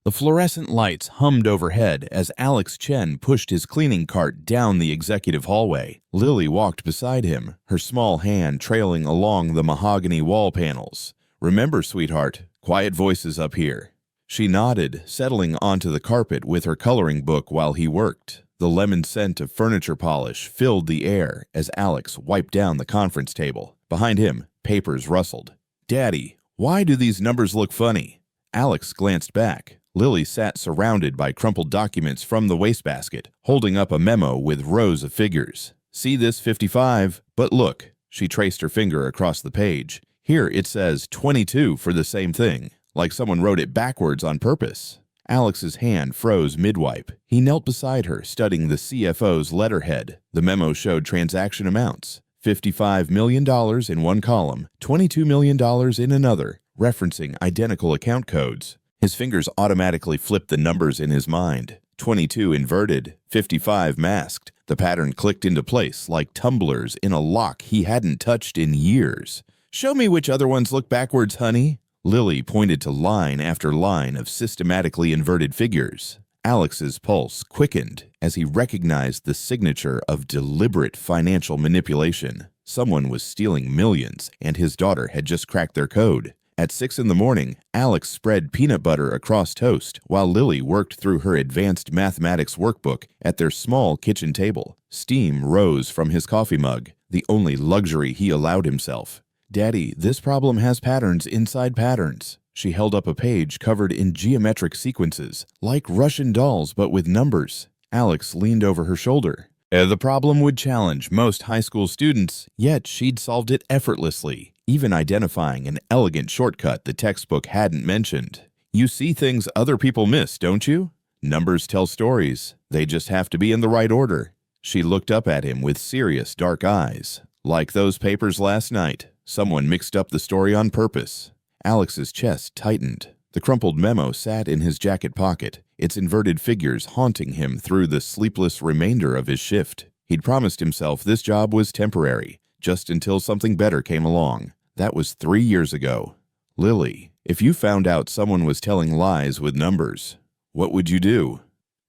The fluorescent lights hummed overhead as Alex Chen pushed his cleaning cart down the executive hallway. Lily walked beside him, her small hand trailing along the mahogany wall panels. "Remember, sweetheart, quiet voices up here." She nodded, settling onto the carpet with her coloring book while he worked. The lemon scent of furniture polish filled the air as Alex wiped down the conference table. Behind him, papers rustled. "Daddy, why do these numbers look funny?" Alex glanced back. Lily sat surrounded by crumpled documents from the wastebasket, holding up a memo with rows of figures. "See this 55? But look." She traced her finger across the page. "Here it says 22 for the same thing, like someone wrote it backwards on purpose." Alex's hand froze mid-wipe. He knelt beside her, studying the CFO's letterhead. The memo showed transaction amounts. $55 million in one column, $22 million in another, referencing identical account codes. His fingers automatically flipped the numbers in his mind. 22 inverted, 55 masked. The pattern clicked into place like tumblers in a lock he hadn't touched in years. "Show me which other ones look backwards, honey." Lily pointed to line after line of systematically inverted figures. Alex's pulse quickened as he recognized the signature of deliberate financial manipulation. Someone was stealing millions, and his daughter had just cracked their code. At 6 in the morning, Alex spread peanut butter across toast while Lily worked through her advanced mathematics workbook at their small kitchen table. Steam rose from his coffee mug, the only luxury he allowed himself. "Daddy, this problem has patterns inside patterns." She held up a page covered in geometric sequences, like Russian dolls but with numbers. Alex leaned over her shoulder. The problem would challenge most high school students, yet she'd solved it effortlessly, even identifying an elegant shortcut the textbook hadn't mentioned. "You see things other people miss, don't you? Numbers tell stories. They just have to be in the right order." She looked up at him with serious dark eyes. "Like those papers last night. Someone mixed up the story on purpose." Alex's chest tightened. The crumpled memo sat in his jacket pocket, its inverted figures haunting him through the sleepless remainder of his shift. He'd promised himself this job was temporary, just until something better came along. That was 3 years ago. "Lily, if you found out someone was telling lies with numbers, what would you do?"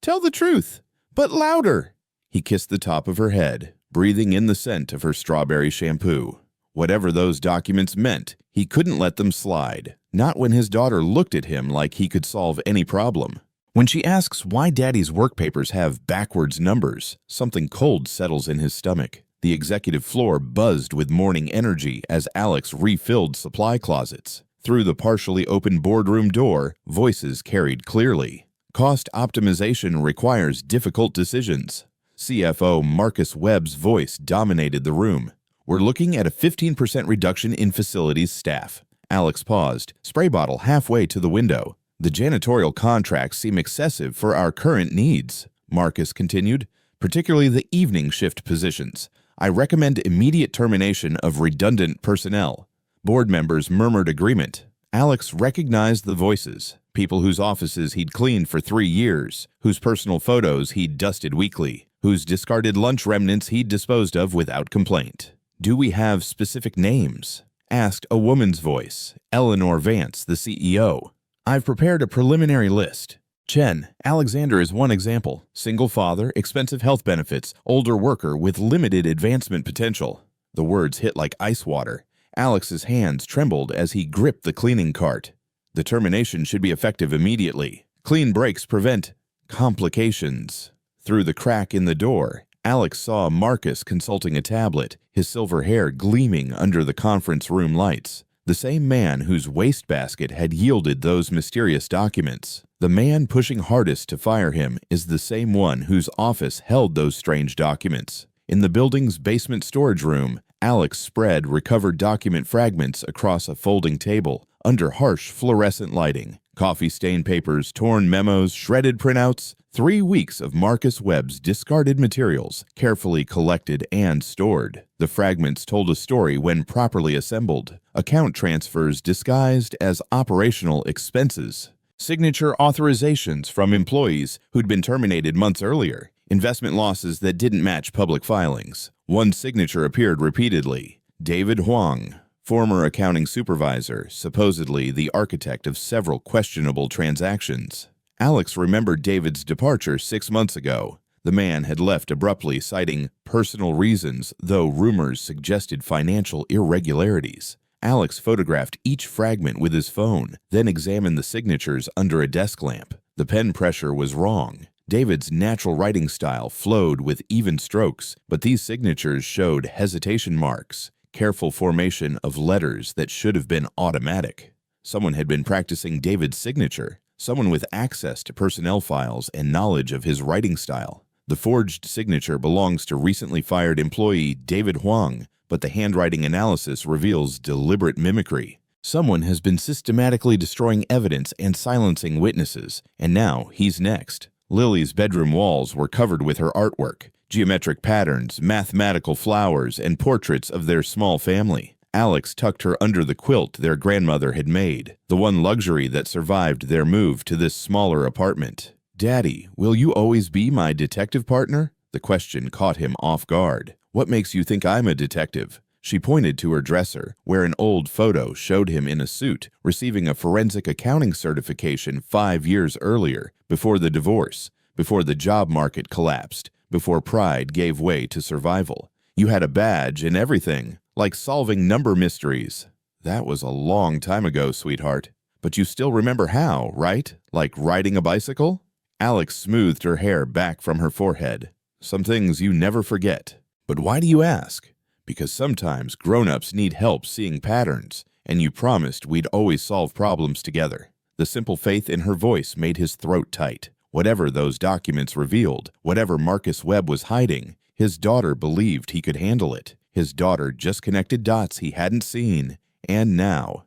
"Tell the truth, but louder." He kissed the top of her head, breathing in the scent of her strawberry shampoo. Whatever those documents meant, he couldn't let them slide. Not when his daughter looked at him like he could solve any problem. When she asks why Daddy's work papers have backwards numbers, something cold settles in his stomach. The executive floor buzzed with morning energy as Alex refilled supply closets. Through the partially open boardroom door, voices carried clearly. Cost optimization requires difficult decisions. CFO Marcus Webb's voice dominated the room. "We're looking at a 15% reduction in facilities staff." Alex paused, spray bottle halfway to the window. "The janitorial contracts seem excessive for our current needs," Marcus continued, "particularly the evening shift positions. I recommend immediate termination of redundant personnel." Board members murmured agreement. Alex recognized the voices, people whose offices he'd cleaned for 3 years, whose personal photos he'd dusted weekly, whose discarded lunch remnants he'd disposed of without complaint. "Do we have specific names?" asked a woman's voice, Eleanor Vance, the CEO. "I've prepared a preliminary list. Chen, Alexander is one example. Single father, expensive health benefits, older worker with limited advancement potential." The words hit like ice water. Alex's hands trembled as he gripped the cleaning cart. "The termination should be effective immediately. Clean breaks prevent complications." Through the crack in the door, Alex saw Marcus consulting a tablet, his silver hair gleaming under the conference room lights. The same man whose wastebasket had yielded those mysterious documents. The man pushing hardest to fire him is the same one whose office held those strange documents. In the building's basement storage room, Alex spread recovered document fragments across a folding table under harsh fluorescent lighting. Coffee-stained papers, torn memos, shredded printouts. 3 weeks of Marcus Webb's discarded materials, carefully collected and stored. The fragments told a story when properly assembled. Account transfers disguised as operational expenses. Signature authorizations from employees who'd been terminated months earlier. Investment losses that didn't match public filings. One signature appeared repeatedly. David Huang, former accounting supervisor, supposedly the architect of several questionable transactions. Alex remembered David's departure 6 months ago. The man had left abruptly, citing personal reasons, though rumors suggested financial irregularities. Alex photographed each fragment with his phone, then examined the signatures under a desk lamp. The pen pressure was wrong. David's natural writing style flowed with even strokes, but these signatures showed hesitation marks, careful formation of letters that should have been automatic. Someone had been practicing David's signature, someone with access to personnel files and knowledge of his writing style. The forged signature belongs to recently fired employee David Huang, but the handwriting analysis reveals deliberate mimicry. Someone has been systematically destroying evidence and silencing witnesses, and now he's next. Lily's bedroom walls were covered with her artwork, geometric patterns, mathematical flowers, and portraits of their small family. Alex tucked her under the quilt their grandmother had made, the one luxury that survived their move to this smaller apartment. "Daddy, will you always be my detective partner?" The question caught him off guard. "What makes you think I'm a detective?" She pointed to her dresser, where an old photo showed him in a suit, receiving a forensic accounting certification 5 years earlier, before the divorce, before the job market collapsed, before pride gave way to survival. "You had a badge and everything, like solving number mysteries." "That was a long time ago, sweetheart. But you still remember how, right? Like riding a bicycle?" Alex smoothed her hair back from her forehead. "Some things you never forget." "But why do you ask?" "Because sometimes grown-ups need help seeing patterns, and you promised we'd always solve problems together." The simple faith in her voice made his throat tight. Whatever those documents revealed, whatever Marcus Webb was hiding, his daughter believed he could handle it. His daughter just connected dots he hadn't seen. And now,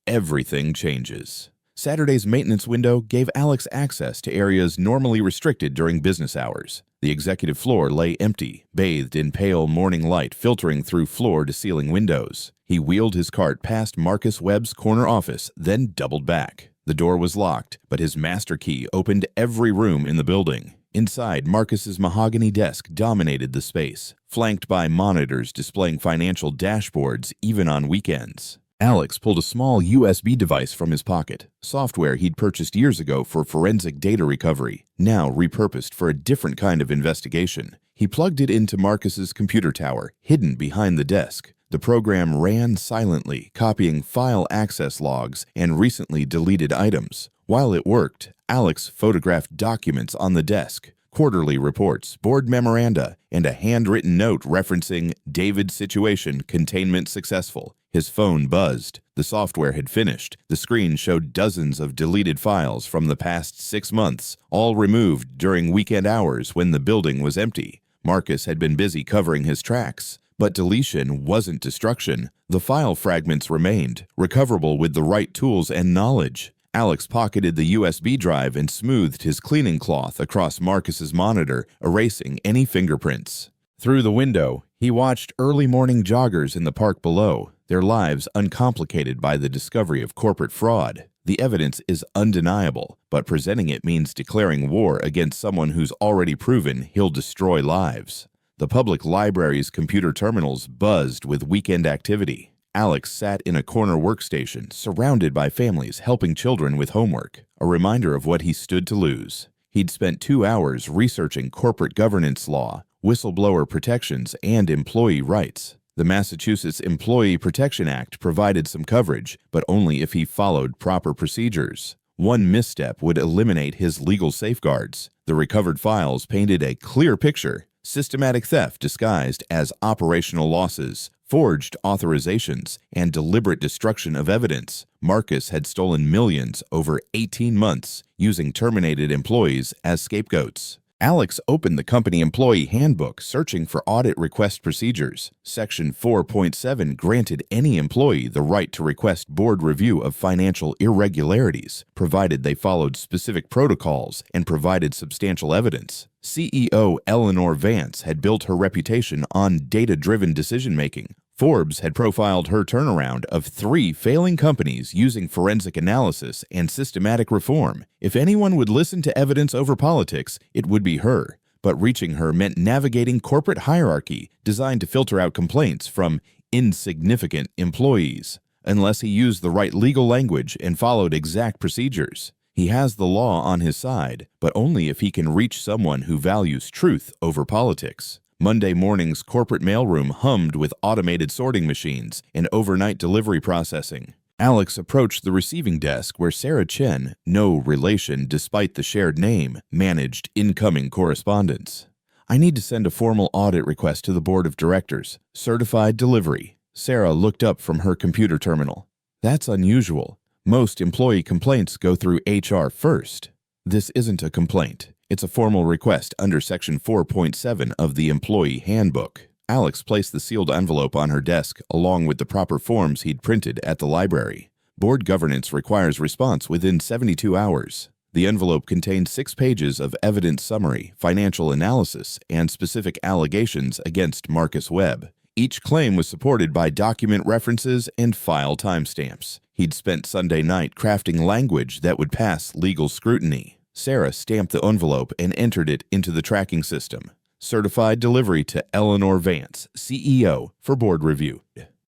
everything changes. Saturday's maintenance window gave Alex access to areas normally restricted during business hours. The executive floor lay empty, bathed in pale morning light filtering through floor-to-ceiling windows. He wheeled his cart past Marcus Webb's corner office, then doubled back. The door was locked, but his master key opened every room in the building. Inside, Marcus's mahogany desk dominated the space, flanked by monitors displaying financial dashboards even on weekends. Alex pulled a small USB device from his pocket, software he'd purchased years ago for forensic data recovery, now repurposed for a different kind of investigation. He plugged it into Marcus's computer tower, hidden behind the desk. The program ran silently, copying file access logs and recently deleted items. While it worked, Alex photographed documents on the desk, quarterly reports, board memoranda, and a handwritten note referencing David's situation, containment successful. His phone buzzed. The software had finished. The screen showed dozens of deleted files from the past 6 months, all removed during weekend hours when the building was empty. Marcus had been busy covering his tracks. But deletion wasn't destruction. The file fragments remained, recoverable with the right tools and knowledge. Alex pocketed the USB drive and smoothed his cleaning cloth across Marcus's monitor, erasing any fingerprints. Through the window, he watched early morning joggers in the park below, their lives uncomplicated by the discovery of corporate fraud. The evidence is undeniable, but presenting it means declaring war against someone who's already proven he'll destroy lives. The public library's computer terminals buzzed with weekend activity. Alex sat in a corner workstation, surrounded by families helping children with homework, a reminder of what he stood to lose. He'd spent 2 hours researching corporate governance law, whistleblower protections, and employee rights. The Massachusetts Employee Protection Act provided some coverage, but only if he followed proper procedures. One misstep would eliminate his legal safeguards. The recovered files painted a clear picture: systematic theft disguised as operational losses, forged authorizations, and deliberate destruction of evidence. Marcus had stolen millions over 18 months, using terminated employees as scapegoats. Alex opened the company employee handbook, searching for audit request procedures. Section 4.7 granted any employee the right to request board review of financial irregularities, provided they followed specific protocols and provided substantial evidence. CEO Eleanor Vance had built her reputation on data-driven decision-making. Forbes had profiled her turnaround of 3 failing companies using forensic analysis and systematic reform. If anyone would listen to evidence over politics, it would be her. But reaching her meant navigating corporate hierarchy designed to filter out complaints from insignificant employees. Unless he used the right legal language and followed exact procedures, He has the law on his side, but only if he can reach someone who values truth over politics. Monday morning's corporate mailroom hummed with automated sorting machines and overnight delivery processing. Alex approached the receiving desk where Sarah Chen, no relation despite the shared name, managed incoming correspondence. I need to send a formal audit request to the board of directors. Certified delivery. Sarah looked up from her computer terminal. That's unusual. Most employee complaints go through HR first. This isn't a complaint. It's a formal request under Section 4.7 of the Employee Handbook. Alex placed the sealed envelope on her desk along with the proper forms he'd printed at the library. Board governance requires response within 72 hours. The envelope contained 6 pages of evidence summary, financial analysis, and specific allegations against Marcus Webb. Each claim was supported by document references and file timestamps. He'd spent Sunday night crafting language that would pass legal scrutiny. Sarah stamped the envelope and entered it into the tracking system. Certified delivery to Eleanor Vance, CEO, for board review.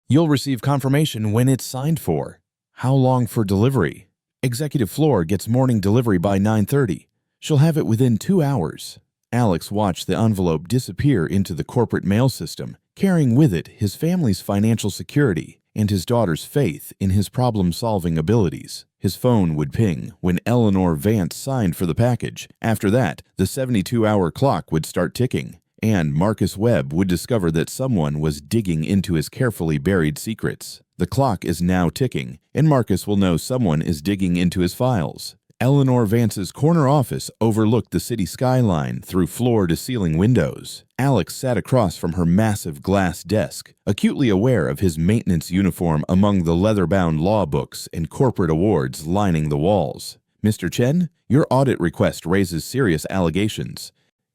You'll receive confirmation when it's signed for. How long for delivery? Executive floor gets morning delivery by 9:30. She'll have it within 2 hours. Alex watched the envelope disappear into the corporate mail system, carrying with it his family's financial security and his daughter's faith in his problem-solving abilities. His phone would ping when Eleanor Vance signed for the package. After that, the 72-hour clock would start ticking, and Marcus Webb would discover that someone was digging into his carefully buried secrets. The clock is now ticking, and Marcus will know someone is digging into his files. Eleanor Vance's corner office overlooked the city skyline through floor-to-ceiling windows. Alex sat across from her massive glass desk, acutely aware of his maintenance uniform among the leather-bound law books and corporate awards lining the walls. "Mr. Chen, your audit request raises serious allegations."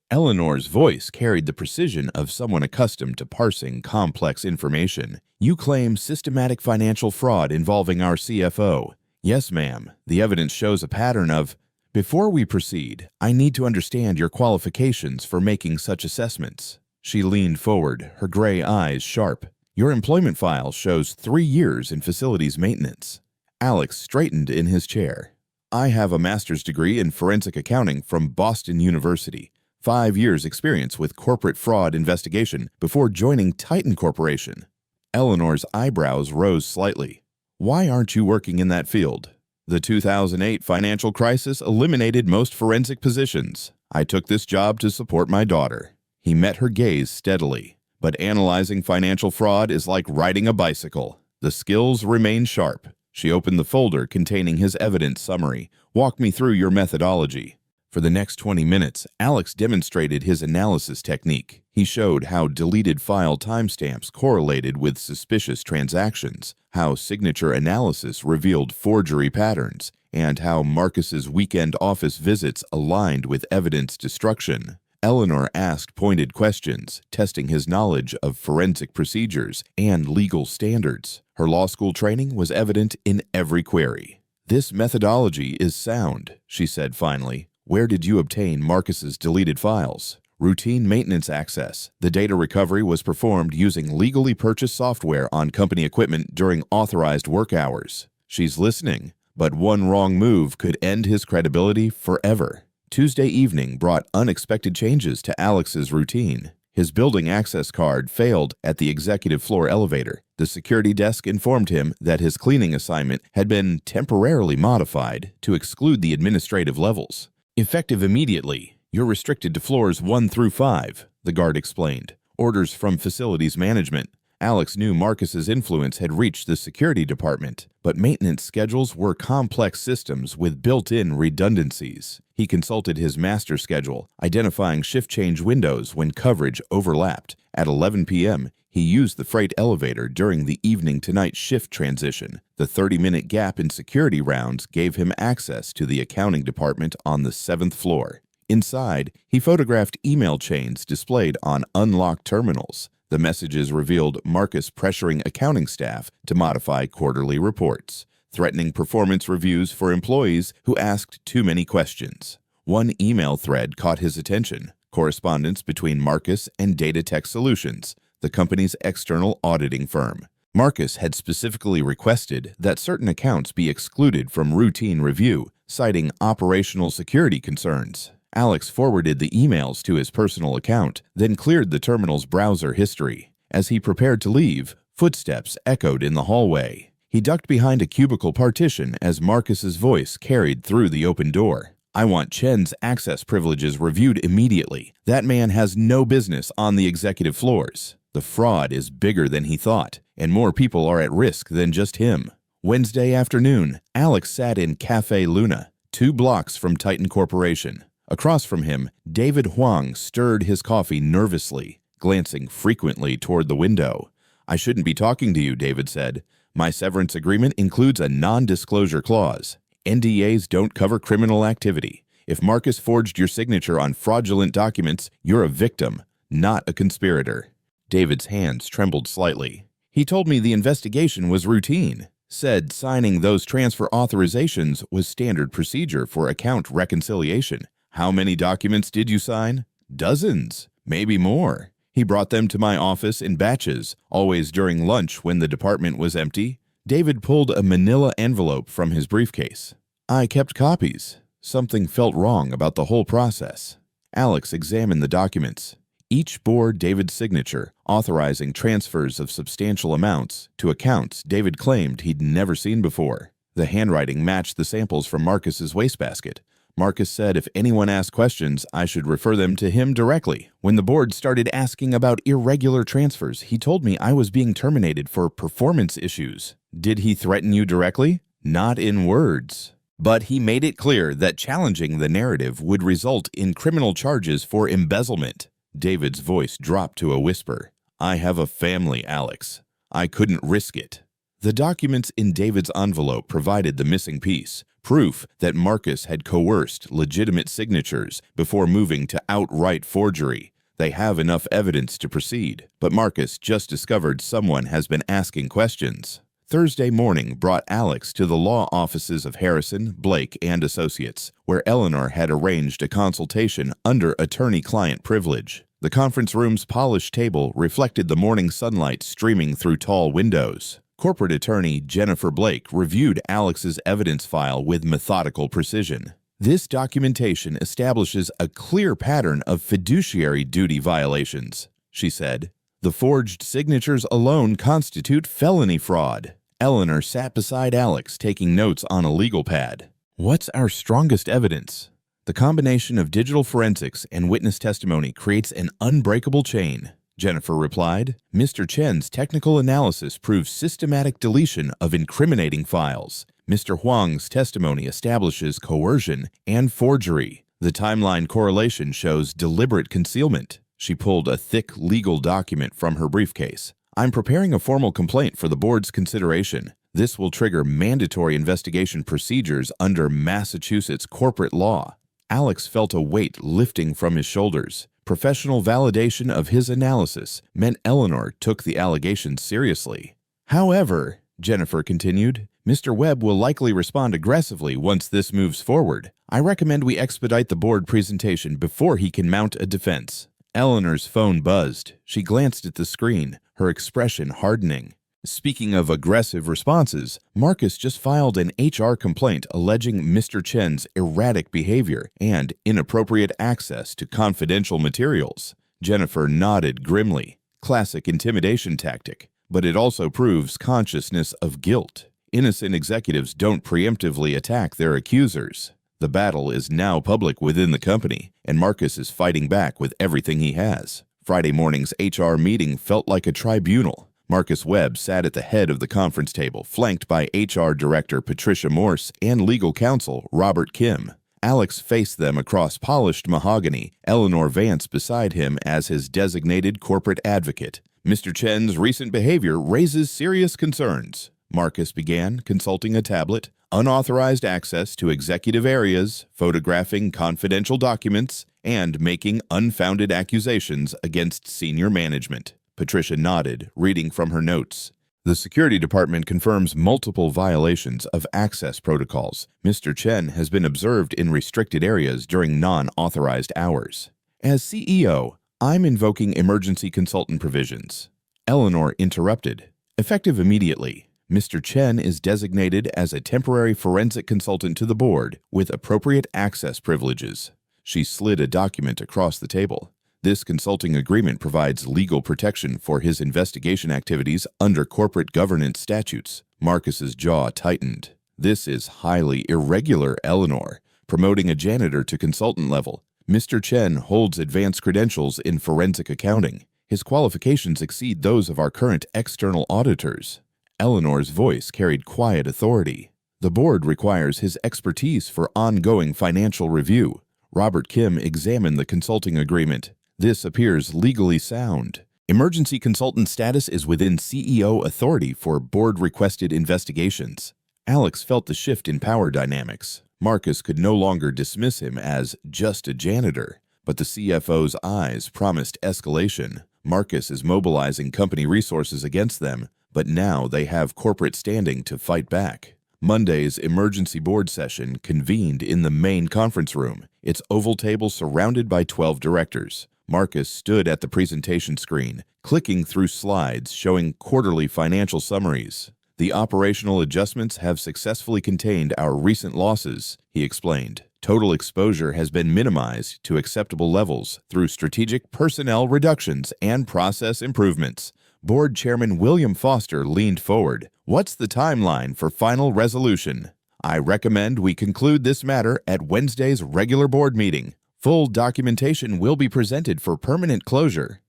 Eleanor's voice carried the precision of someone accustomed to parsing complex information. "You claim systematic financial fraud involving our CFO. Yes, ma'am. The evidence shows a pattern of... Before we proceed, I need to understand your qualifications for making such assessments." She leaned forward, her gray eyes sharp. "Your employment file shows 3 years in facilities maintenance." Alex straightened in his chair. "I have a master's degree in forensic accounting from Boston University. 5 years experience with corporate fraud investigation before joining Titan Corporation." Eleanor's eyebrows rose slightly. "Why aren't you working in that field?" "The 2008 financial crisis eliminated most forensic positions. I took this job to support my daughter." He met her gaze steadily. "But analyzing financial fraud is like riding a bicycle. The skills remain sharp." She opened the folder containing his evidence summary. "Walk me through your methodology." For the next 20 minutes, Alex demonstrated his analysis technique. He showed how deleted file timestamps correlated with suspicious transactions, how signature analysis revealed forgery patterns, and how Marcus's weekend office visits aligned with evidence destruction. Eleanor asked pointed questions, testing his knowledge of forensic procedures and legal standards. Her law school training was evident in every query. "This methodology is sound," she said finally. "Where did you obtain Marcus's deleted files?" "Routine maintenance access. The data recovery was performed using legally purchased software on company equipment during authorized work hours." She's listening, but one wrong move could end his credibility forever. Tuesday evening brought unexpected changes to Alex's routine. His building access card failed at the executive floor elevator. The security desk informed him that his cleaning assignment had been temporarily modified to exclude the administrative levels. "Effective immediately. You're restricted to floors 1 through 5, the guard explained. Orders from facilities management. Alex knew Marcus's influence had reached the security department, but maintenance schedules were complex systems with built-in redundancies. He consulted his master schedule, identifying shift change windows when coverage overlapped. At 11 p.m., he used the freight elevator during the evening to night shift transition. The 30-minute gap in security rounds gave him access to the accounting department on the 7th floor. Inside, he photographed email chains displayed on unlocked terminals. The messages revealed Marcus pressuring accounting staff to modify quarterly reports, threatening performance reviews for employees who asked too many questions. One email thread caught his attention: correspondence between Marcus and Data Tech Solutions, the company's external auditing firm. Marcus had specifically requested that certain accounts be excluded from routine review, citing operational security concerns. Alex forwarded the emails to his personal account, then cleared the terminal's browser history. As he prepared to leave, footsteps echoed in the hallway. He ducked behind a cubicle partition as Marcus's voice carried through the open door. "I want Chen's access privileges reviewed immediately. That man has no business on the executive floors. The fraud is bigger than he thought, and more people are at risk than just him." Wednesday afternoon, Alex sat in Cafe Luna, 2 blocks from Titan Corporation. Across from him, David Huang stirred his coffee nervously, glancing frequently toward the window. "I shouldn't be talking to you," David said. "My severance agreement includes a non-disclosure clause. NDAs don't cover criminal activity. If Marcus forged your signature on fraudulent documents, you're a victim, not a conspirator." David's hands trembled slightly. "He told me the investigation was routine. Said signing those transfer authorizations was standard procedure for account reconciliation. How many documents did you sign? Dozens, maybe more. He brought them to my office in batches, always during lunch when the department was empty." David pulled a manila envelope from his briefcase. "I kept copies. Something felt wrong about the whole process." Alex examined the documents. Each bore David's signature, authorizing transfers of substantial amounts to accounts David claimed he'd never seen before. The handwriting matched the samples from Marcus's wastebasket. Marcus said if anyone asked questions, I should refer them to him directly. When the board started asking about irregular transfers, he told me I was being terminated for performance issues. Did he threaten you directly? Not in words. But he made it clear that challenging the narrative would result in criminal charges for embezzlement. David's voice dropped to a whisper. "I have a family, Alex. I couldn't risk it." The documents in David's envelope provided the missing piece, proof that Marcus had coerced legitimate signatures before moving to outright forgery. They have enough evidence to proceed, but Marcus just discovered someone has been asking questions. Thursday morning brought Alex to the law offices of Harrison, Blake, and Associates, where Eleanor had arranged a consultation under attorney-client privilege. The conference room's polished table reflected the morning sunlight streaming through tall windows. Corporate attorney Jennifer Blake reviewed Alex's evidence file with methodical precision. "This documentation establishes a clear pattern of fiduciary duty violations," she said. "The forged signatures alone constitute felony fraud." Eleanor sat beside Alex, taking notes on a legal pad. "What's our strongest evidence?" "The combination of digital forensics and witness testimony creates an unbreakable chain," Jennifer replied. "Mr. Chen's technical analysis proves systematic deletion of incriminating files. Mr. Huang's testimony establishes coercion and forgery. The timeline correlation shows deliberate concealment." She pulled a thick legal document from her briefcase. "I'm preparing a formal complaint for the board's consideration. This will trigger mandatory investigation procedures under Massachusetts corporate law." Alex felt a weight lifting from his shoulders. Professional validation of his analysis meant Eleanor took the allegations seriously. "However," Jennifer continued, "Mr. Webb will likely respond aggressively once this moves forward. I recommend we expedite the board presentation before he can mount a defense." Eleanor's phone buzzed. She glanced at the screen, her expression hardening. Speaking of aggressive responses, Marcus just filed an HR complaint alleging Mr. Chen's erratic behavior and inappropriate access to confidential materials. Jennifer nodded grimly. Classic intimidation tactic, but it also proves consciousness of guilt. Innocent executives don't preemptively attack their accusers. The battle is now public within the company, and Marcus is fighting back with everything he has. Friday morning's HR meeting felt like a tribunal. Marcus Webb sat at the head of the conference table, flanked by HR Director Patricia Morse and Legal Counsel Robert Kim. Alex faced them across polished mahogany, Eleanor Vance beside him as his designated corporate advocate. "Mr. Chen's recent behavior raises serious concerns," Marcus began, consulting a tablet. "Unauthorized access to executive areas, photographing confidential documents, and making unfounded accusations against senior management." Patricia nodded, reading from her notes. "The security department confirms multiple violations of access protocols. Mr. Chen has been observed in restricted areas during non-authorized hours. As CEO, I'm invoking emergency consultant provisions." Eleanor interrupted. Effective immediately, Mr. Chen is designated as a temporary forensic consultant to the board with appropriate access privileges. She slid a document across the table. This consulting agreement provides legal protection for his investigation activities under corporate governance statutes. Marcus's jaw tightened. This is highly irregular, Eleanor. Promoting a janitor to consultant level. Mr. Chen holds advanced credentials in forensic accounting. His qualifications exceed those of our current external auditors. Eleanor's voice carried quiet authority. The board requires his expertise for ongoing financial review. Robert Kim examined the consulting agreement. This appears legally sound. Emergency consultant status is within CEO authority for board-requested investigations. Alex felt the shift in power dynamics. Marcus could no longer dismiss him as just a janitor, but the CFO's eyes promised escalation. Marcus is mobilizing company resources against them, but now they have corporate standing to fight back. Monday's emergency board session convened in the main conference room, its oval table surrounded by 12 directors. Marcus stood at the presentation screen, clicking through slides showing quarterly financial summaries. The operational adjustments have successfully contained our recent losses, he explained. Total exposure has been minimized to acceptable levels through strategic personnel reductions and process improvements. Board Chairman William Foster leaned forward. What's the timeline for final resolution? I recommend we conclude this matter at Wednesday's regular board meeting. Full documentation will be presented for permanent closure.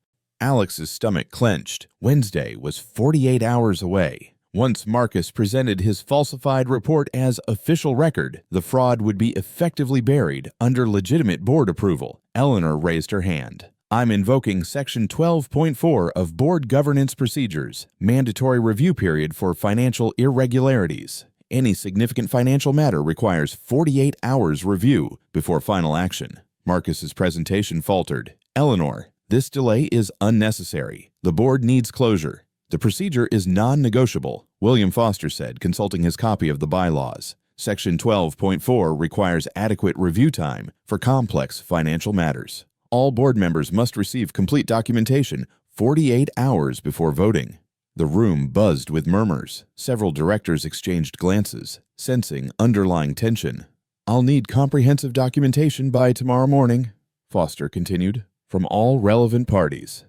Alex's stomach clenched. Wednesday was 48 hours away. Once Marcus presented his falsified report as official record, the fraud would be effectively buried under legitimate board approval. Eleanor raised her hand. I'm invoking Section 12.4 of Board Governance Procedures, mandatory review period for financial irregularities. Any significant financial matter requires 48 hours review before final action. Marcus's presentation faltered. Eleanor, this delay is unnecessary. The board needs closure. The procedure is non-negotiable, William Foster said, consulting his copy of the bylaws. Section 12.4 requires adequate review time for complex financial matters. All board members must receive complete documentation 48 hours before voting. The room buzzed with murmurs. Several directors exchanged glances, sensing underlying tension. I'll need comprehensive documentation by tomorrow morning, Foster continued, from all relevant parties.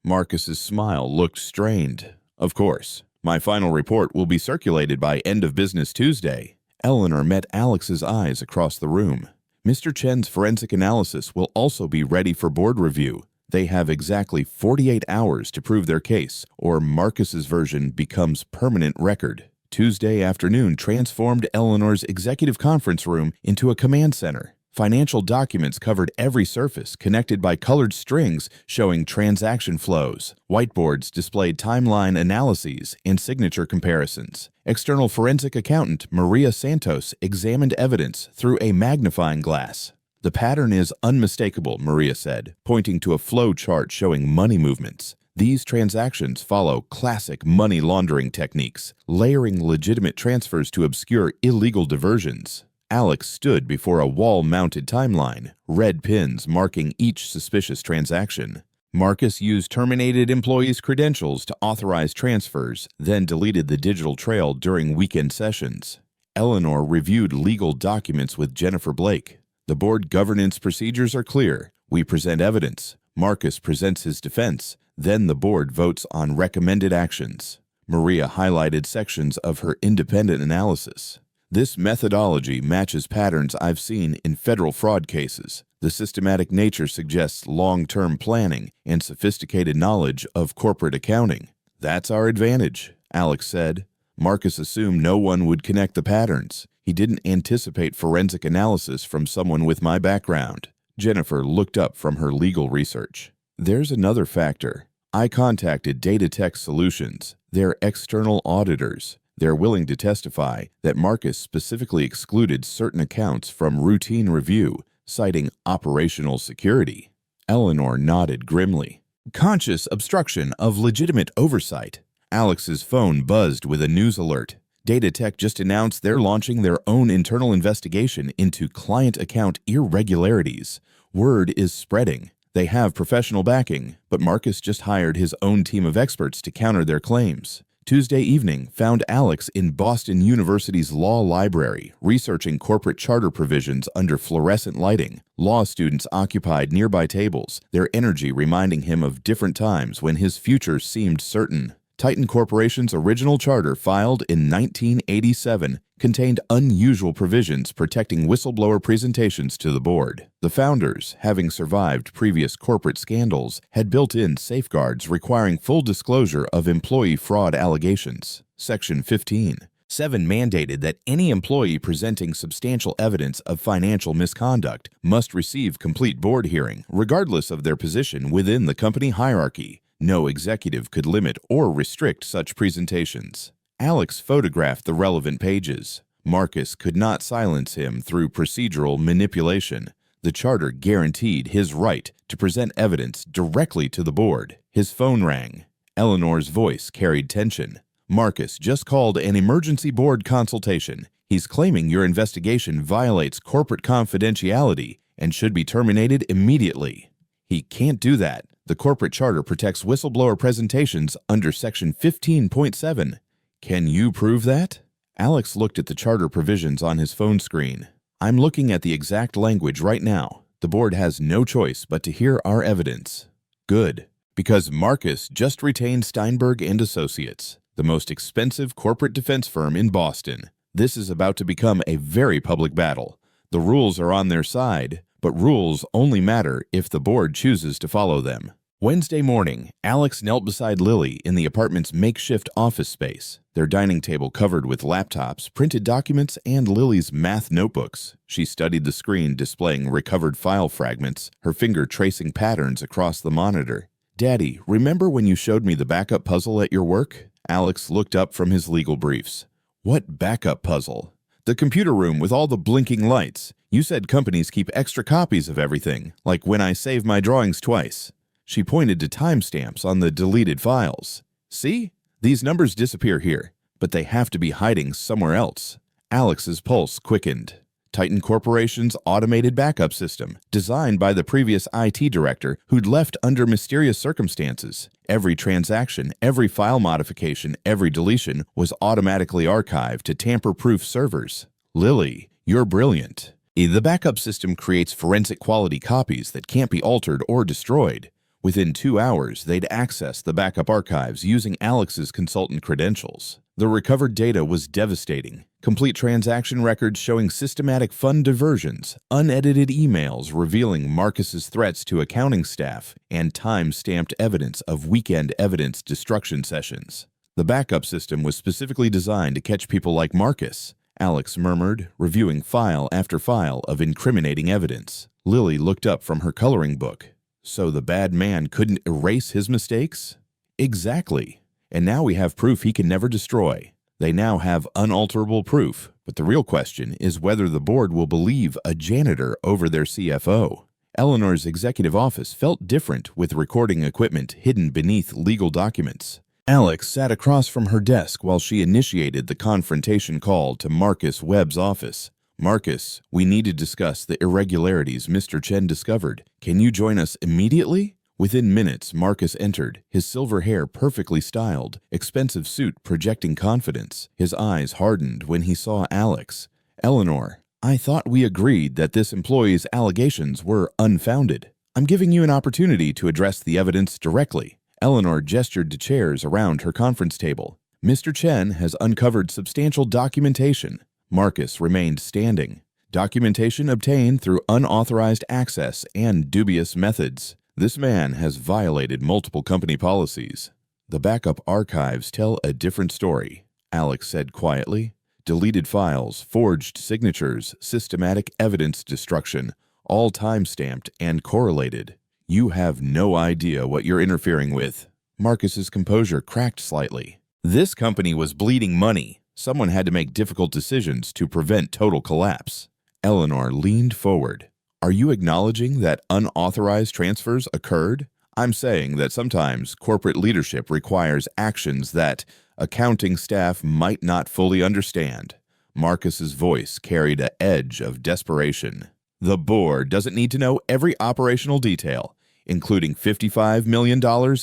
Marcus's smile looked strained. Of course, my final report will be circulated by end of business Tuesday. Eleanor met Alex's eyes across the room. Mr. Chen's forensic analysis will also be ready for board review. They have exactly 48 hours to prove their case, or Marcus's version becomes permanent record. Tuesday afternoon transformed Eleanor's executive conference room into a command center. Financial documents covered every surface, connected by colored strings showing transaction flows. Whiteboards displayed timeline analyses and signature comparisons. External forensic accountant Maria Santos examined evidence through a magnifying glass. The pattern is unmistakable, Maria said, pointing to a flow chart showing money movements. These transactions follow classic money laundering techniques, layering legitimate transfers to obscure illegal diversions. Alex stood before a wall-mounted timeline, red pins marking each suspicious transaction. Marcus used terminated employees' credentials to authorize transfers, then deleted the digital trail during weekend sessions. Eleanor reviewed legal documents with Jennifer Blake. The board governance procedures are clear. We present evidence. Marcus presents his defense. Then the board votes on recommended actions. Maria highlighted sections of her independent analysis. This methodology matches patterns I've seen in federal fraud cases. The systematic nature suggests long-term planning and sophisticated knowledge of corporate accounting. That's our advantage, Alex said. Marcus assumed no one would connect the patterns. He didn't anticipate forensic analysis from someone with my background. Jennifer looked up from her legal research. There's another factor. I contacted Data Tech Solutions. They're external auditors. They're willing to testify that Marcus specifically excluded certain accounts from routine review, citing operational security. Eleanor nodded grimly. Conscious obstruction of legitimate oversight. Alex's phone buzzed with a news alert. Data Tech just announced they're launching their own internal investigation into client account irregularities. Word is spreading. They have professional backing, but Marcus just hired his own team of experts to counter their claims. Tuesday evening found Alex in Boston University's law library, researching corporate charter provisions under fluorescent lighting. Law students occupied nearby tables, their energy reminding him of different times when his future seemed certain. Titan Corporation's original charter, filed in 1987, contained unusual provisions protecting whistleblower presentations to the board. The founders, having survived previous corporate scandals, had built-in safeguards requiring full disclosure of employee fraud allegations. Section 15. 7 mandated that any employee presenting substantial evidence of financial misconduct must receive complete board hearing, regardless of their position within the company hierarchy. No executive could limit or restrict such presentations. Alex photographed the relevant pages. Marcus could not silence him through procedural manipulation. The charter guaranteed his right to present evidence directly to the board. His phone rang. Eleanor's voice carried tension. "Marcus just called an emergency board consultation. He's claiming your investigation violates corporate confidentiality and should be terminated immediately." "He can't do that. The corporate charter protects whistleblower presentations under Section 15.7. "Can you prove that?" Alex looked at the charter provisions on his phone screen. "I'm looking at the exact language right now. The board has no choice but to hear our evidence." "Good, because Marcus just retained Steinberg and Associates, the most expensive corporate defense firm in Boston. This is about to become a very public battle. The rules are on their side, but rules only matter if the board chooses to follow them." Wednesday morning, Alex knelt beside Lily in the apartment's makeshift office space, their dining table covered with laptops, printed documents, and Lily's math notebooks. She studied the screen displaying recovered file fragments, her finger tracing patterns across the monitor. "Daddy, remember when you showed me the backup puzzle at your work?" Alex looked up from his legal briefs. "What backup puzzle?" "The computer room with all the blinking lights. You said companies keep extra copies of everything, like when I save my drawings twice." She pointed to timestamps on the deleted files. "See? These numbers disappear here, but they have to be hiding somewhere else." Alex's pulse quickened. Titan Corporation's automated backup system, designed by the previous IT director who'd left under mysterious circumstances. Every transaction, every file modification, every deletion was automatically archived to tamper-proof servers. "Lily, you're brilliant. The backup system creates forensic quality copies that can't be altered or destroyed." Within 2 hours, they'd access the backup archives using Alex's consultant credentials. The recovered data was devastating. Complete transaction records showing systematic fund diversions, unedited emails revealing Marcus's threats to accounting staff, and time-stamped evidence of weekend evidence destruction sessions. The backup system was specifically designed to catch people like Marcus, Alex murmured, reviewing file after file of incriminating evidence. Lily looked up from her coloring book. "So the bad man couldn't erase his mistakes?" "Exactly. And now we have proof he can never destroy." They now have unalterable proof, but the real question is whether the board will believe a janitor over their CFO. Eleanor's executive office felt different with recording equipment hidden beneath legal documents. Alex sat across from her desk while she initiated the confrontation call to Marcus Webb's office. "Marcus, we need to discuss the irregularities Mr. Chen discovered. Can you join us immediately?" Within minutes, Marcus entered, his silver hair perfectly styled, expensive suit projecting confidence. His eyes hardened when he saw Alex. "Eleanor, I thought we agreed that this employee's allegations were unfounded. I'm giving you an opportunity to address the evidence directly." Eleanor gestured to chairs around her conference table. "Mr. Chen has uncovered substantial documentation." Marcus remained standing. "Documentation obtained through unauthorized access and dubious methods. This man has violated multiple company policies." "The backup archives tell a different story," Alex said quietly. "Deleted files, forged signatures, systematic evidence destruction, all time-stamped and correlated. You have no idea what you're interfering with." Marcus's composure cracked slightly. This company was bleeding money. Someone had to make difficult decisions to prevent total collapse. Eleanor leaned forward. "Are you acknowledging that unauthorized transfers occurred?" "I'm saying that sometimes corporate leadership requires actions that accounting staff might not fully understand." Marcus's voice carried an edge of desperation. "The board doesn't need to know every operational detail, including $55 million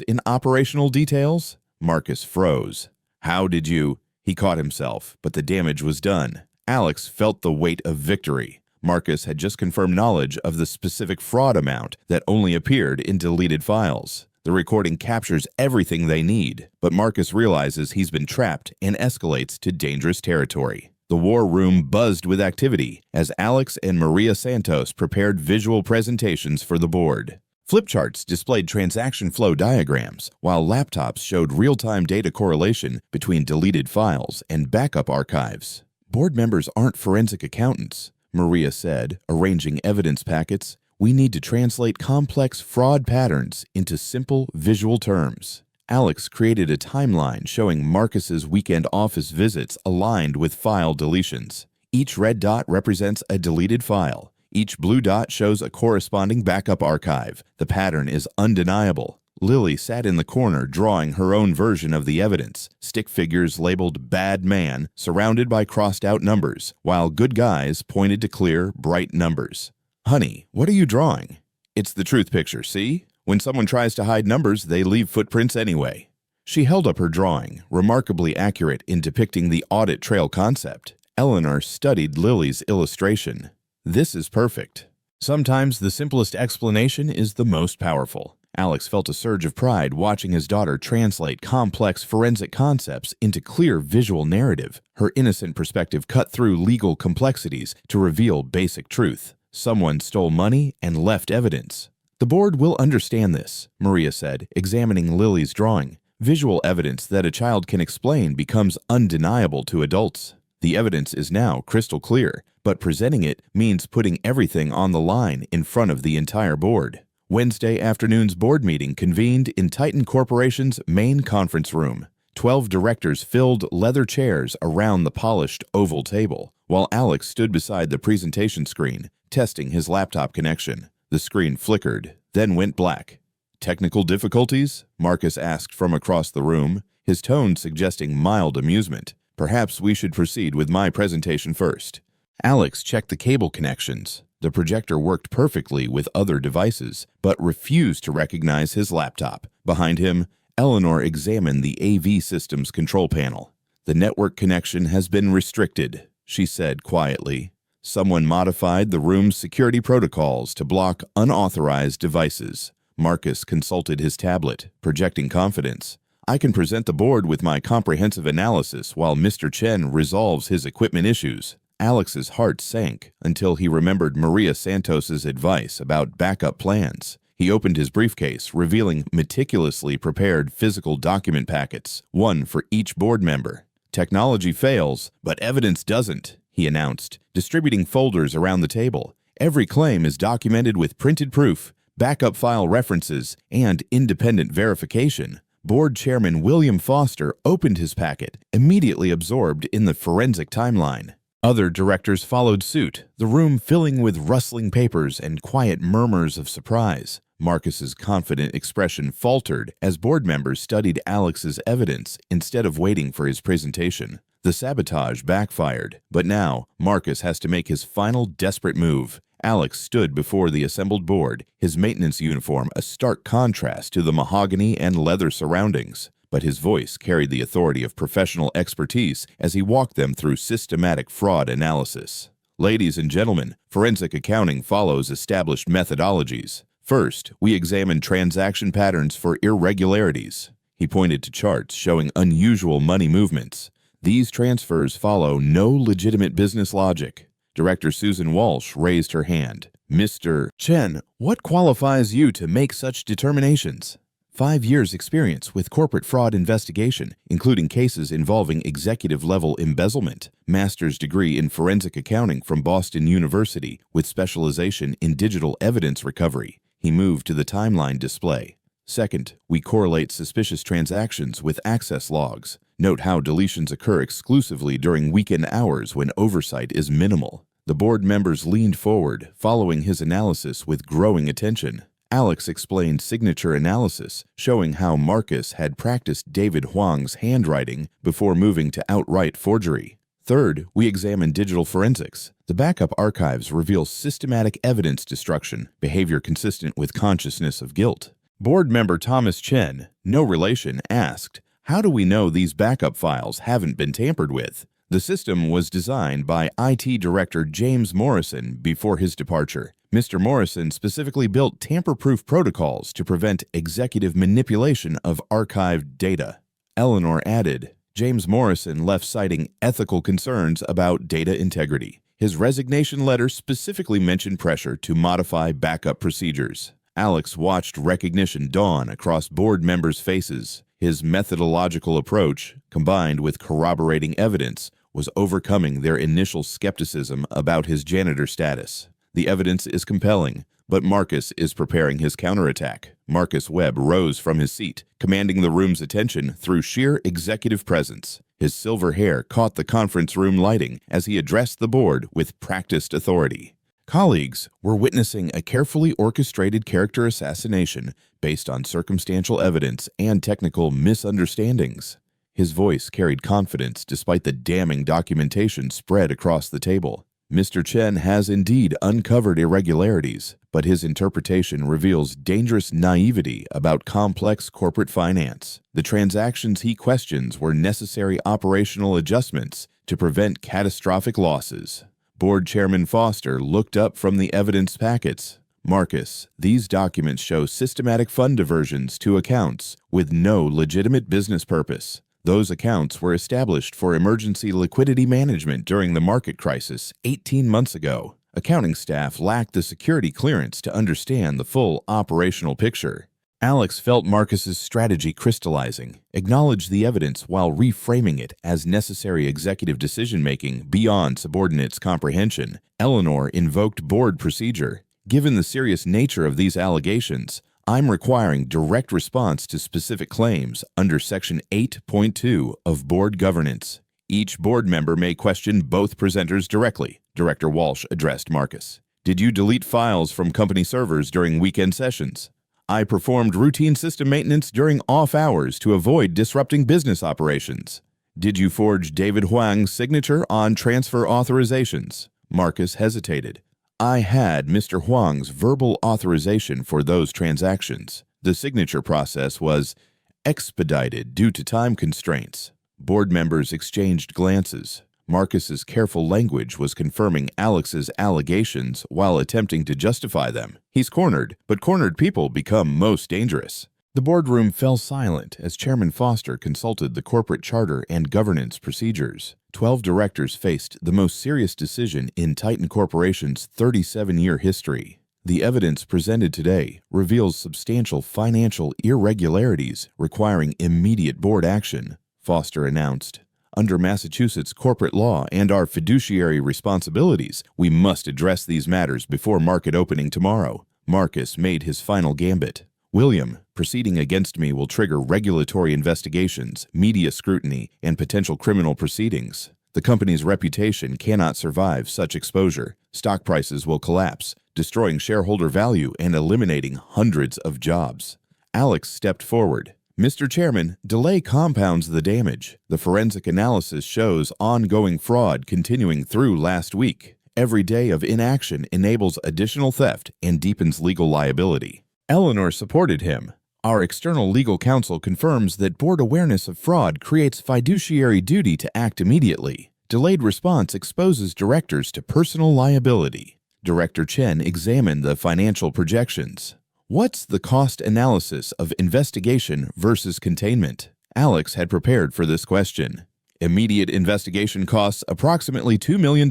in operational details?" Marcus froze. How did you? He caught himself, but the damage was done. Alex felt the weight of victory. Marcus had just confirmed knowledge of the specific fraud amount that only appeared in deleted files. The recording captures everything they need, but Marcus realizes he's been trapped and escalates to dangerous territory. The war room buzzed with activity as Alex and Maria Santos prepared visual presentations for the board. Flip charts displayed transaction flow diagrams, while laptops showed real-time data correlation between deleted files and backup archives. Board members aren't forensic accountants, Maria said, arranging evidence packets. We need to translate complex fraud patterns into simple visual terms. Alex created a timeline showing Marcus's weekend office visits aligned with file deletions. Each red dot represents a deleted file. Each blue dot shows a corresponding backup archive. The pattern is undeniable. Lily sat in the corner drawing her own version of the evidence, stick figures labeled bad man surrounded by crossed-out numbers, while good guys pointed to clear, bright numbers. Honey, what are you drawing? It's the truth picture, see? When someone tries to hide numbers, they leave footprints anyway. She held up her drawing, remarkably accurate in depicting the audit trail concept. Eleanor studied Lily's illustration. This is perfect. Sometimes the simplest explanation is the most powerful. Alex felt a surge of pride watching his daughter translate complex forensic concepts into clear visual narrative. Her innocent perspective cut through legal complexities to reveal basic truth. Someone stole money and left evidence. The board will understand this, Maria said, examining Lily's drawing. Visual evidence that a child can explain becomes undeniable to adults. The evidence is now crystal clear, but presenting it means putting everything on the line in front of the entire board. Wednesday afternoon's board meeting convened in Titan Corporation's main conference room. 12 directors filled leather chairs around the polished oval table, while Alex stood beside the presentation screen, testing his laptop connection. The screen flickered, then went black. Technical difficulties? Marcus asked from across the room, his tone suggesting mild amusement. Perhaps we should proceed with my presentation first. Alex checked the cable connections. The projector worked perfectly with other devices, but refused to recognize his laptop. Behind him, Eleanor examined the AV system's control panel. The network connection has been restricted, she said quietly. Someone modified the room's security protocols to block unauthorized devices. Marcus consulted his tablet, projecting confidence. I can present the board with my comprehensive analysis while Mr. Chen resolves his equipment issues. Alex's heart sank until he remembered Maria Santos's advice about backup plans. He opened his briefcase, revealing meticulously prepared physical document packets, one for each board member. Technology fails, but evidence doesn't, he announced, distributing folders around the table. Every claim is documented with printed proof, backup file references, and independent verification. Board Chairman William Foster opened his packet, immediately absorbed in the forensic timeline. Other directors followed suit, the room filling with rustling papers and quiet murmurs of surprise. Marcus's confident expression faltered as board members studied Alex's evidence instead of waiting for his presentation. The sabotage backfired, but now Marcus has to make his final desperate move. Alex stood before the assembled board, his maintenance uniform a stark contrast to the mahogany and leather surroundings. But his voice carried the authority of professional expertise as he walked them through systematic fraud analysis. Ladies and gentlemen, forensic accounting follows established methodologies. First, we examine transaction patterns for irregularities. He pointed to charts showing unusual money movements. These transfers follow no legitimate business logic. Director Susan Walsh raised her hand. Mr. Chen, what qualifies you to make such determinations? 5 years' experience with corporate fraud investigation, including cases involving executive-level embezzlement, master's degree in forensic accounting from Boston University with specialization in digital evidence recovery. He moved to the timeline display. Second, we correlate suspicious transactions with access logs. Note how deletions occur exclusively during weekend hours when oversight is minimal. The board members leaned forward, following his analysis with growing attention. Alex explained signature analysis, showing how Marcus had practiced David Huang's handwriting before moving to outright forgery. Third, we examined digital forensics. The backup archives reveal systematic evidence destruction, behavior consistent with consciousness of guilt. Board member Thomas Chen, no relation, asked, How do we know these backup files haven't been tampered with? The system was designed by IT Director James Morrison before his departure. Mr. Morrison specifically built tamper-proof protocols to prevent executive manipulation of archived data. Eleanor added, James Morrison left citing ethical concerns about data integrity. His resignation letter specifically mentioned pressure to modify backup procedures. Alex watched recognition dawn across board members' faces. His methodological approach, combined with corroborating evidence, was overcoming their initial skepticism about his janitor status. The evidence is compelling, but Marcus is preparing his counterattack. Marcus Webb rose from his seat, commanding the room's attention through sheer executive presence. His silver hair caught the conference room lighting as he addressed the board with practiced authority. Colleagues were witnessing a carefully orchestrated character assassination based on circumstantial evidence and technical misunderstandings. His voice carried confidence despite the damning documentation spread across the table. Mr. Chen has indeed uncovered irregularities, but his interpretation reveals dangerous naivety about complex corporate finance. The transactions he questions were necessary operational adjustments to prevent catastrophic losses. Board Chairman Foster looked up from the evidence packets. Marcus, these documents show systematic fund diversions to accounts with no legitimate business purpose. Those accounts were established for emergency liquidity management during the market crisis 18 months ago. Accounting staff lacked the security clearance to understand the full operational picture. Alex felt Marcus's strategy crystallizing, acknowledged the evidence while reframing it as necessary executive decision-making beyond subordinates' comprehension. Eleanor invoked board procedure. Given the serious nature of these allegations, I'm requiring direct response to specific claims under Section 8.2 of Board Governance. Each board member may question both presenters directly, Director Walsh addressed Marcus. Did you delete files from company servers during weekend sessions? I performed routine system maintenance during off hours to avoid disrupting business operations. Did you forge David Huang's signature on transfer authorizations? Marcus hesitated. I had Mr. Huang's verbal authorization for those transactions. The signature process was expedited due to time constraints. Board members exchanged glances. Marcus's careful language was confirming Alex's allegations while attempting to justify them. He's cornered, but cornered people become most dangerous. The boardroom fell silent as Chairman Foster consulted the corporate charter and governance procedures. 12 directors faced the most serious decision in Titan Corporation's 37-year history. The evidence presented today reveals substantial financial irregularities requiring immediate board action, Foster announced. Under Massachusetts corporate law and our fiduciary responsibilities, we must address these matters before market opening tomorrow. Marcus made his final gambit. William, proceeding against me will trigger regulatory investigations, media scrutiny, and potential criminal proceedings. The company's reputation cannot survive such exposure. Stock prices will collapse, destroying shareholder value and eliminating hundreds of jobs. Alex stepped forward. Mr. Chairman, delay compounds the damage. The forensic analysis shows ongoing fraud continuing through last week. Every day of inaction enables additional theft and deepens legal liability. Eleanor supported him. Our external legal counsel confirms that board awareness of fraud creates fiduciary duty to act immediately. Delayed response exposes directors to personal liability. Director Chen examined the financial projections. What's the cost analysis of investigation versus containment? Alex had prepared for this question. Immediate investigation costs approximately $2 million.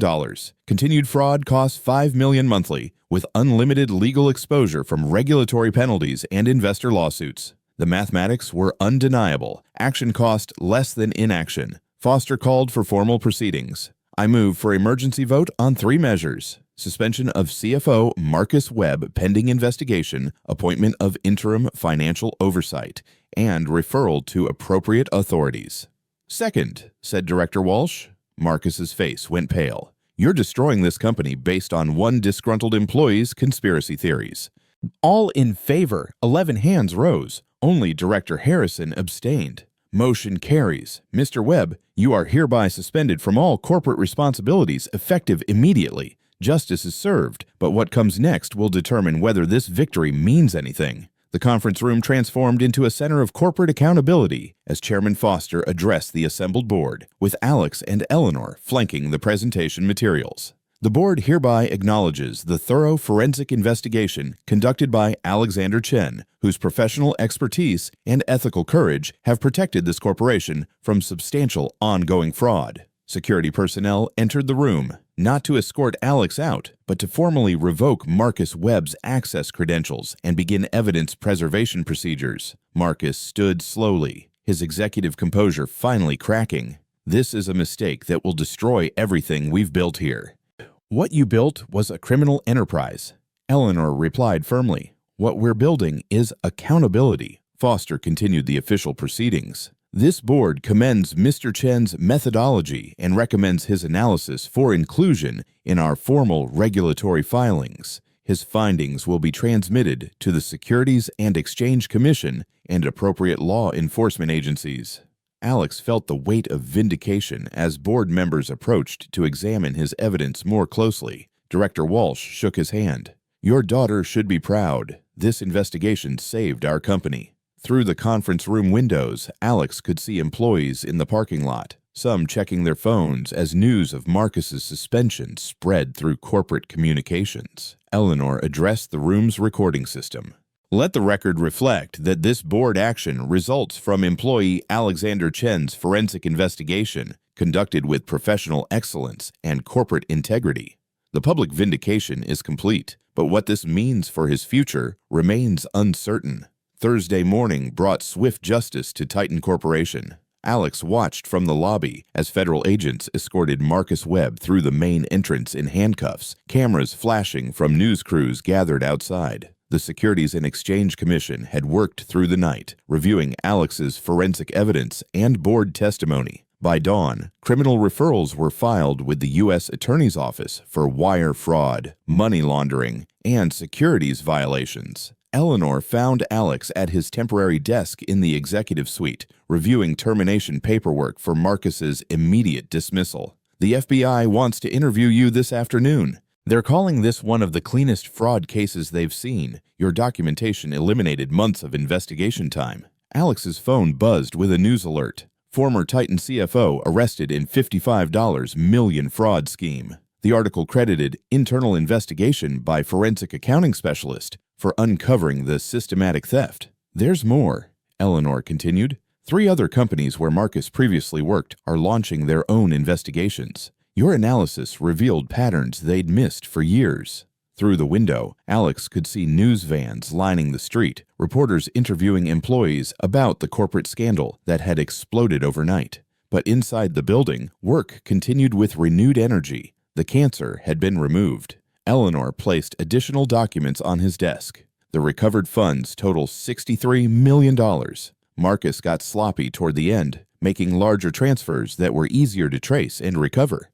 Continued fraud costs $5 million monthly, with unlimited legal exposure from regulatory penalties and investor lawsuits. The mathematics were undeniable. Action cost less than inaction. Foster called for formal proceedings. I move for emergency vote on 3 measures. Suspension of CFO Marcus Webb pending investigation, appointment of interim financial oversight, and referral to appropriate authorities. Second, said Director Walsh. Marcus's face went pale. You're destroying this company based on one disgruntled employee's conspiracy theories. All in favor, 11 hands rose. Only Director Harrison abstained. Motion carries. Mr. Webb, you are hereby suspended from all corporate responsibilities effective immediately. Justice is served, but what comes next will determine whether this victory means anything. The conference room transformed into a center of corporate accountability as Chairman Foster addressed the assembled board, with Alex and Eleanor flanking the presentation materials. The board hereby acknowledges the thorough forensic investigation conducted by Alexander Chen, whose professional expertise and ethical courage have protected this corporation from substantial ongoing fraud. Security personnel entered the room, not to escort Alex out, but to formally revoke Marcus Webb's access credentials and begin evidence preservation procedures. Marcus stood slowly, his executive composure finally cracking. "This is a mistake that will destroy everything we've built here." "What you built was a criminal enterprise," Eleanor replied firmly. "What we're building is accountability." Foster continued the official proceedings. "This board commends Mr. Chen's methodology and recommends his analysis for inclusion in our formal regulatory filings. His findings will be transmitted to the Securities and Exchange Commission and appropriate law enforcement agencies." Alex felt the weight of vindication as board members approached to examine his evidence more closely. Director Walsh shook his hand. "Your daughter should be proud. This investigation saved our company." Through the conference room windows, Alex could see employees in the parking lot, some checking their phones as news of Marcus's suspension spread through corporate communications. Eleanor addressed the room's recording system. "Let the record reflect that this board action results from employee Alexander Chen's forensic investigation conducted with professional excellence and corporate integrity. The public vindication is complete, but what this means for his future remains uncertain." Thursday morning brought swift justice to Titan Corporation. Alex watched from the lobby as federal agents escorted Marcus Webb through the main entrance in handcuffs, cameras flashing from news crews gathered outside. The Securities and Exchange Commission had worked through the night, reviewing Alex's forensic evidence and board testimony. By dawn, criminal referrals were filed with the U.S. Attorney's Office for wire fraud, money laundering, and securities violations. Eleanor found Alex at his temporary desk in the executive suite, reviewing termination paperwork for Marcus's immediate dismissal. "The FBI wants to interview you this afternoon. They're calling this one of the cleanest fraud cases they've seen. Your documentation eliminated months of investigation time." Alex's phone buzzed with a news alert. Former Titan CFO arrested in $55 million fraud scheme. The article credited internal investigation by forensic accounting specialist for uncovering the systematic theft. "There's more," Eleanor continued. 3 other companies where Marcus previously worked are launching their own investigations. Your analysis revealed patterns they'd missed for years." Through the window, Alex could see news vans lining the street, reporters interviewing employees about the corporate scandal that had exploded overnight. But inside the building, work continued with renewed energy. The cancer had been removed. Eleanor placed additional documents on his desk. The recovered funds total $63 million. Marcus got sloppy toward the end, making larger transfers that were easier to trace and recover.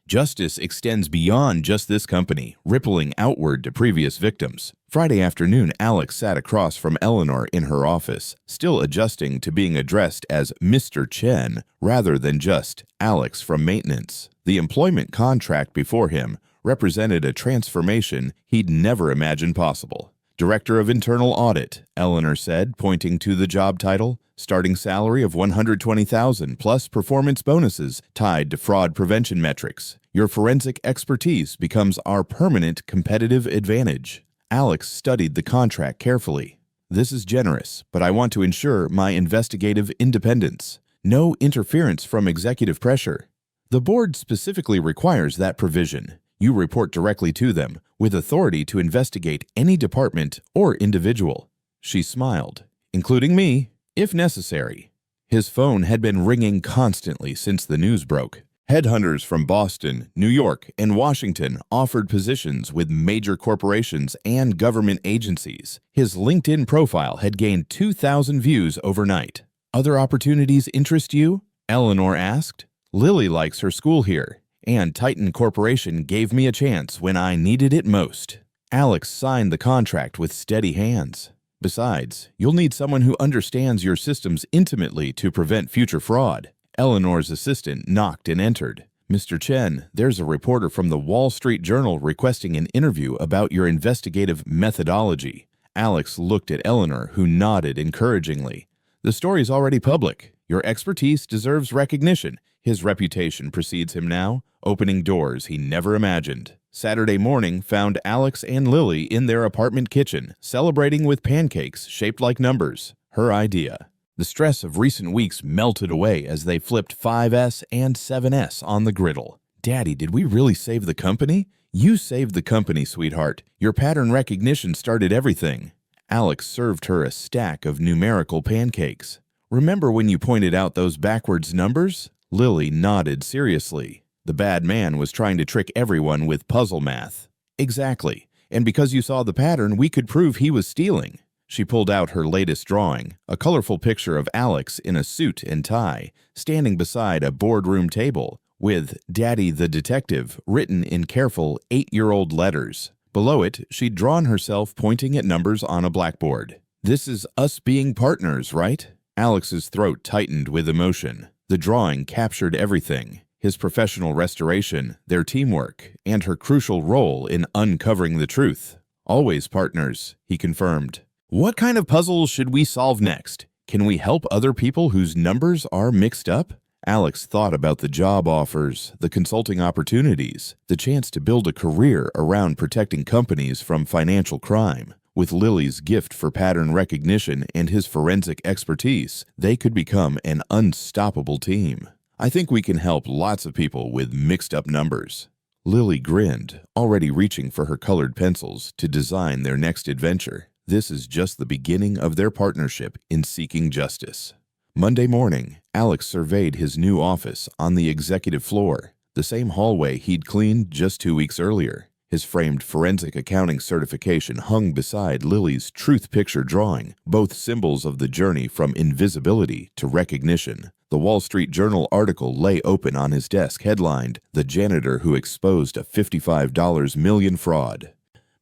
Justice extends beyond just this company, rippling outward to previous victims. Friday afternoon, Alex sat across from Eleanor in her office, still adjusting to being addressed as Mr. Chen rather than just Alex from maintenance. The employment contract before him represented a transformation he'd never imagined possible. "Director of Internal Audit," Eleanor said, pointing to the job title. "Starting salary of $120,000 plus performance bonuses tied to fraud prevention metrics. Your forensic expertise becomes our permanent competitive advantage." Alex studied the contract carefully. "This is generous, but I want to ensure my investigative independence. No interference from executive pressure. The board specifically requires that provision. You report directly to them, with authority to investigate any department or individual." She smiled. "Including me, if necessary." His phone had been ringing constantly since the news broke. Headhunters from Boston, New York, and Washington offered positions with major corporations and government agencies. His LinkedIn profile had gained 2,000 views overnight. "Other opportunities interest you?" Eleanor asked. "Lily likes her school here, and Titan Corporation gave me a chance when I needed it most." Alex signed the contract with steady hands. "Besides, you'll need someone who understands your systems intimately to prevent future fraud." Eleanor's assistant knocked and entered. "Mr. Chen, there's a reporter from the Wall Street Journal requesting an interview about your investigative methodology." Alex looked at Eleanor, who nodded encouragingly. The story's already public. Your expertise deserves recognition. His reputation precedes him now, opening doors he never imagined. Saturday morning found Alex and Lily in their apartment kitchen, celebrating with pancakes shaped like numbers. Her idea. The stress of recent weeks melted away as they flipped 5S and 7S on the griddle. Daddy, did we really save the company? You saved the company, sweetheart. Your pattern recognition started everything. Alex served her a stack of numerical pancakes. Remember when you pointed out those backwards numbers? Lily nodded seriously. The bad man was trying to trick everyone with puzzle math. Exactly. And because you saw the pattern, we could prove he was stealing. She pulled out her latest drawing, a colorful picture of Alex in a suit and tie, standing beside a boardroom table, with Daddy the Detective written in careful 8-year-old letters. Below it, she'd drawn herself pointing at numbers on a blackboard. This is us being partners, right? Alex's throat tightened with emotion. The drawing captured everything. His professional restoration, their teamwork, and her crucial role in uncovering the truth. Always partners, he confirmed. What kind of puzzles should we solve next? Can we help other people whose numbers are mixed up? Alex thought about the job offers, the consulting opportunities, the chance to build a career around protecting companies from financial crime. With Lily's gift for pattern recognition and his forensic expertise, they could become an unstoppable team. I think we can help lots of people with mixed-up numbers. Lily grinned, already reaching for her colored pencils to design their next adventure. This is just the beginning of their partnership in seeking justice. Monday morning, Alex surveyed his new office on the executive floor, the same hallway he'd cleaned just 2 weeks earlier. His framed forensic accounting certification hung beside Lily's truth picture drawing, both symbols of the journey from invisibility to recognition. The Wall Street Journal article lay open on his desk, headlined, "The Janitor Who Exposed a $55 Million Fraud."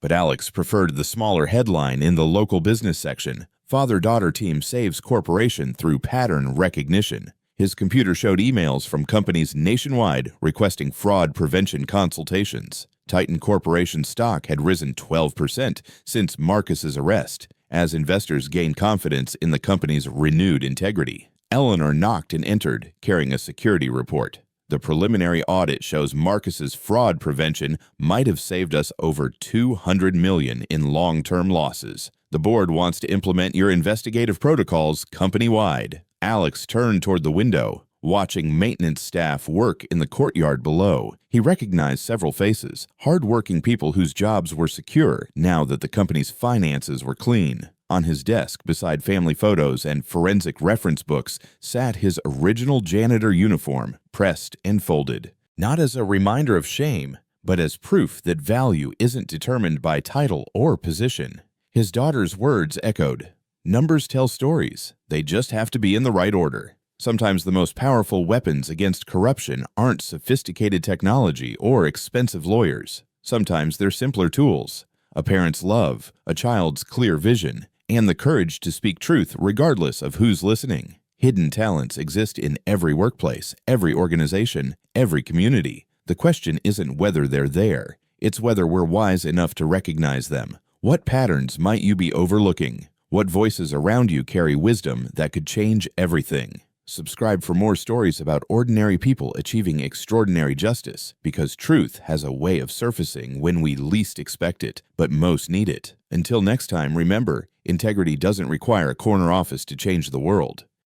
But Alex preferred the smaller headline in the local business section, "Father-Daughter Team Saves Corporation Through Pattern Recognition." His computer showed emails from companies nationwide requesting fraud prevention consultations. Titan Corporation stock had risen 12% since Marcus's arrest, as investors gained confidence in the company's renewed integrity. Eleanor knocked and entered, carrying a security report. The preliminary audit shows Marcus's fraud prevention might have saved us over $200 million in long-term losses. The board wants to implement your investigative protocols company-wide. Alex turned toward the window, watching maintenance staff work in the courtyard below. He recognized several faces, hard-working people whose jobs were secure now that the company's finances were clean. On his desk, beside family photos and forensic reference books, sat his original janitor uniform, pressed and folded. Not as a reminder of shame, but as proof that value isn't determined by title or position. His daughter's words echoed, "Numbers tell stories. They just have to be in the right order." Sometimes the most powerful weapons against corruption aren't sophisticated technology or expensive lawyers. Sometimes they're simpler tools: a parent's love, a child's clear vision, and the courage to speak truth regardless of who's listening. Hidden talents exist in every workplace, every organization, every community. The question isn't whether they're there, it's whether we're wise enough to recognize them. What patterns might you be overlooking? What voices around you carry wisdom that could change everything? Subscribe for more stories about ordinary people achieving extraordinary justice, because truth has a way of surfacing when we least expect it, but most need it. Until next time, remember, integrity doesn't require a corner office to change the world.